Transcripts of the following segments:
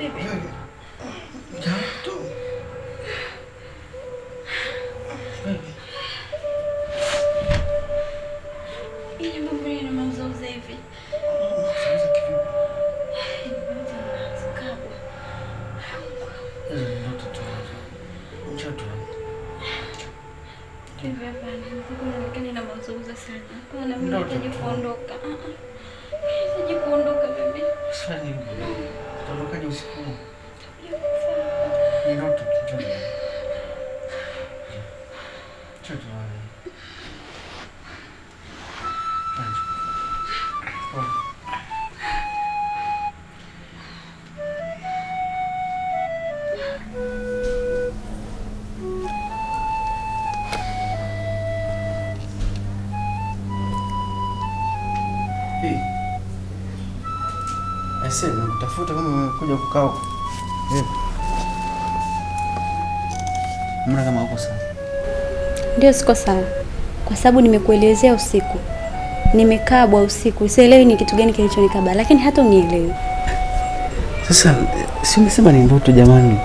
Baby. Jatuh. Baby. Ini mambo ni mazungumzo hivi. Sasa kivipi? Sikabwa. Ndoto tu. Mchato. Hivi hapa ninaonekana na mazungumzo sana. Kuna mimi nahitaji kuondoka. Nahitaji kuondoka baby. Sasa ni tutaondokaje usiku? Ni ndoto tu. Mchato. Sasa nakutafuta kama umekuja kukaa. Mbona kama uko sawa? Ndio siko sawa. Kwa sababu nimekuelezea usiku. Nimekabwa usiku. Sielewi ni kitu gani kilichonikaba, lakini hata unielewi. Sasa si umesema ni ndoto jamani.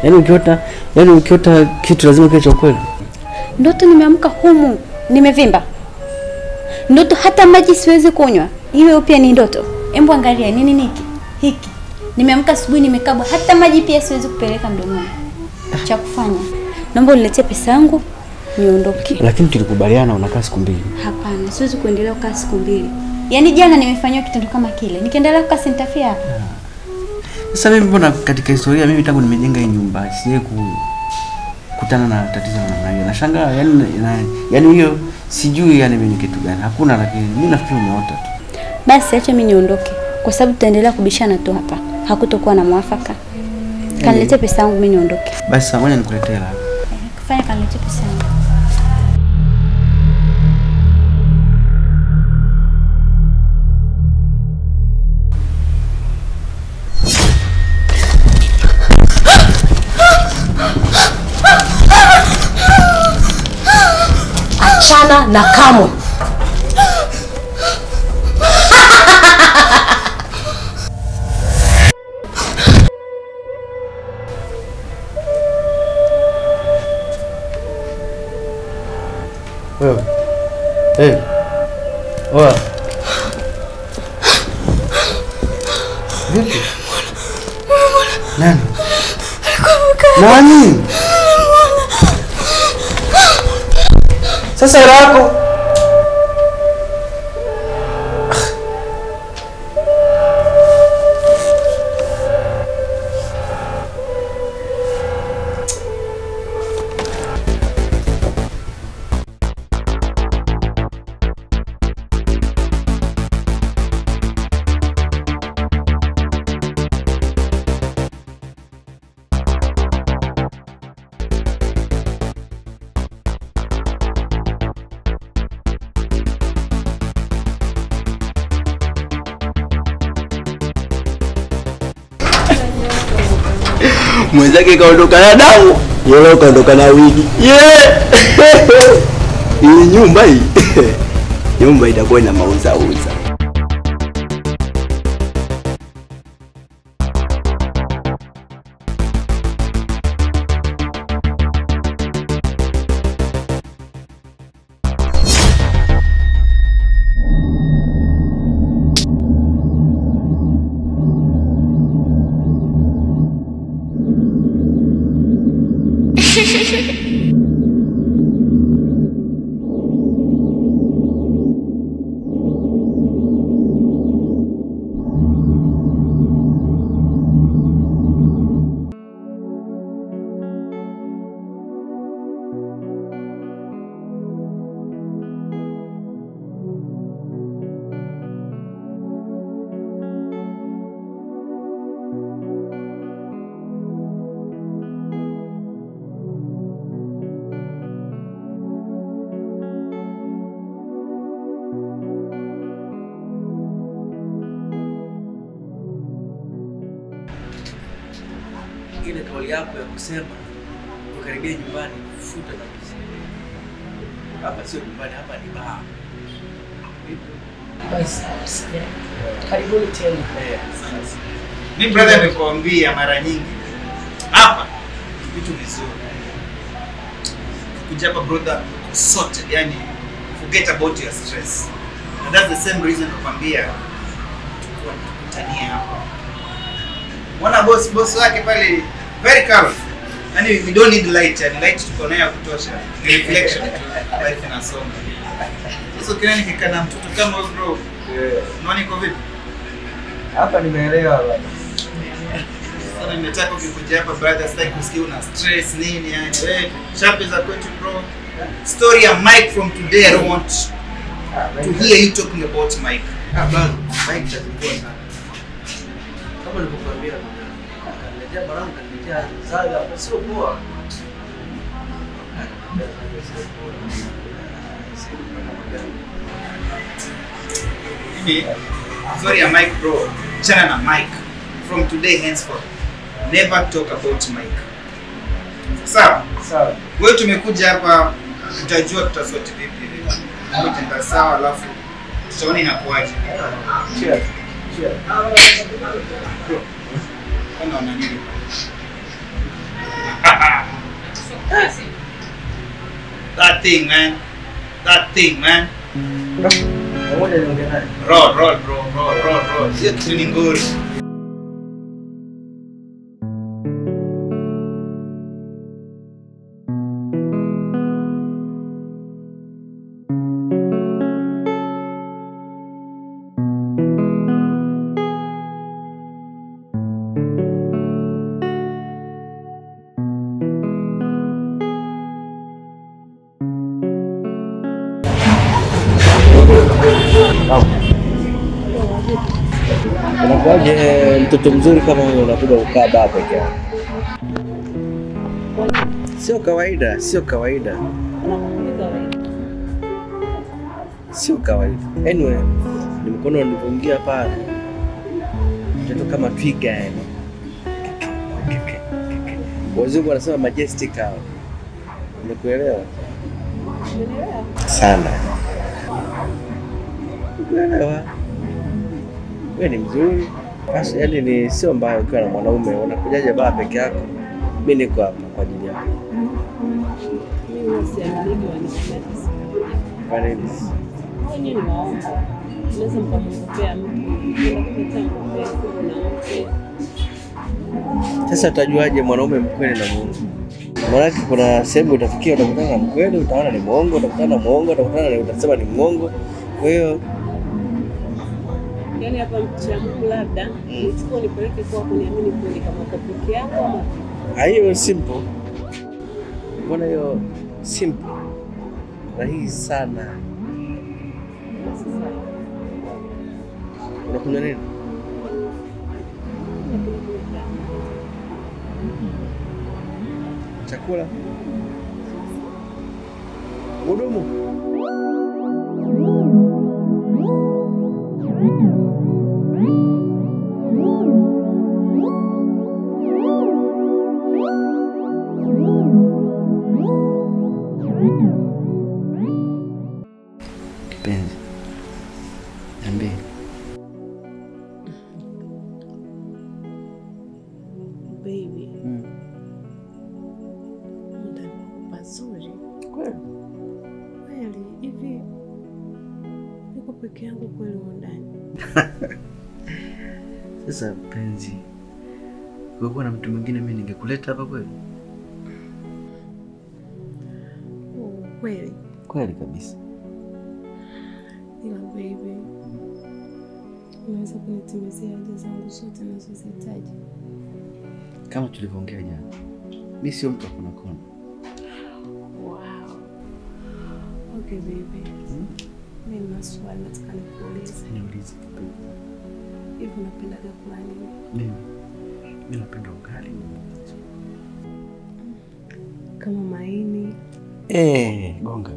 Yaani ukiota kitu lazima kiwe cha kweli. Ndoto nimeamka humu, nimevimba. Ndoto hata maji siwezi kunywa. Hiyo pia ni ndoto. Hebu angalia nini hiki. Nimeamka asubuhi nimekabwa, hata maji pia siwezi kupeleka mdomoni. Cha kufanya, naomba uniletee pesa yangu niondoke. Lakini tulikubaliana unakaa siku 2. Hapana, siwezi kuendelea kukaa siku 2. Yaani jana nimefanywa kitendo kama kile. Nikiendelea kukaa sintafia hapa. Sasa mimi mbona katika historia mimi tangu nimejenga hii nyumba sijawahi kukutana na tatizo la namna hiyo. Nashangaa yani hiyo sijui yani mimi kitu gani. Hakuna, lakini mimi nafikiri umeota tu. Basi acha mimi niondoke kwa sababu tutaendelea kubishana tu hapa. Hakutokuwa na mwafaka. Kaniletee pesa yangu mimi niondoke. Basi ngoja nikuletee hela. Kufanya kaniletee pesa yangu. Achana na Kamwe. Hey. Oa. Vipi? Nani? Nani? Sasa hela yako. Mwenzake kaondoka na damu, yeye kaondoka na wigi. Hii nyumba hii. Nyumba itakuwa ina mauza. Ile kauli yako ya kusema ukaribia nyumbani, futa kabisa. Hapa sio nyumbani, hapa ni baa. Basi, karibuni tena. Mimi brother nimekuambia mara nyingi. Hapa vitu vizuri. Kuja hapa brother sorted, yani forget about your stress. And that's the same reason nakwambia tukutania hapa. Wana boss wake pale very calm. Yani we don't need light, yani light tuko nayo kutosha. Reflection tu life inasoma. Sasa kile nikikana mtoto kama wewe bro. Unaona iko vipi? Hapa nimeelewa bwana. Sasa nimetaka ukikuja hapa brother sitaki kusikia una stress nini yani wewe sharp za kwetu bro. Story of Mike from today I don't want to hear you talking about Mike. Bado Mike tatakuwa sana. Kama nilivyokuambia kanijia barangu kanijia zaga sio poa. Sorry Mike bro. Chana na Mike. From today henceforth never talk about Mike. Sawa? Sawa. Wewe tumekuja hapa tutajua tutasoti vipi hivi. Tutaenda sawa alafu tutaona inakuaje. Cheers. Cheers. Bro. Unaona nini? That thing man. That thing man. Pamoja niongee naye. Roll bro. Sio kitu ni ngori. Unakuaje mtoto mzuri kama wewe unakuja kukaa baba peke yako? Sio kawaida. Sio kawaida. Anyway, ni mkono nilipoingia pale. Mtoto kama twiga yani. Wazungu wanasema majestic hao. Umekuelewa? Sana. Unaelewa? Wewe ni mzuri. Basi yani ni sio mbaya ukiwa na mwanaume unakujaje baba peke yako. Mimi niko hapa kwa ajili yako. Mimi siamini wanipenda. Kwa nini? Wenyewe ni waongo. Unaweza mkamwambia mtu sasa utajuaje mwanaume mkweli na muongo? Maana kuna sehemu utafikia utakutana na mkweli, utaona ni muongo, utakutana na muongo, utakutana na utasema ni muongo. Kwa hiyo yani hapa mchangu labda nichukue nipeleke kwa kuniamini kweli kama uko peke yako ama hiyo simple. Mbona hiyo simple? Rahisi sana. Unakunywa nini? Chakula? Hudumu? Kipenzi, niambie. baby. Muda pazuri. Kweli? Kweli hivi niko peke yangu kweli ndani. Sasa penzi, ungekuwa na mtu mwingine mimi ningekuleta hapa kweli? Kweli? Kweli kabisa. Ila baby, unaweza kunitimizia haja zangu zote ninazozihitaji. Kama tulivyoongea jana. Mimi sio mtu akona kona. Wow. Okay baby. Mimi nina swali nataka nikuulize. Niulize kipenzi. Hivi unapenda kula nini? Mimi napenda ugali. Kama maini. Gonga.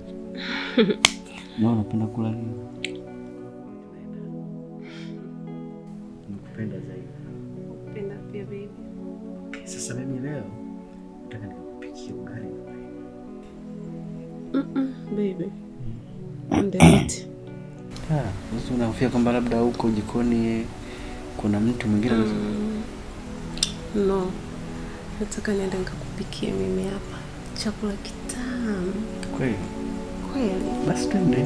Mimi napenda kula nini? Nakupenda zaidi. Napenda pia baby. Sasa mimi leo nataka nikupikie ugali na maini. Baby. Ndio. Sasa unahofia kwamba labda huko jikoni kuna mtu mwingine No. Nataka niende nikakupikie mimi hapa. Chakula kitamu. Kweli? Kweli. Basi twende.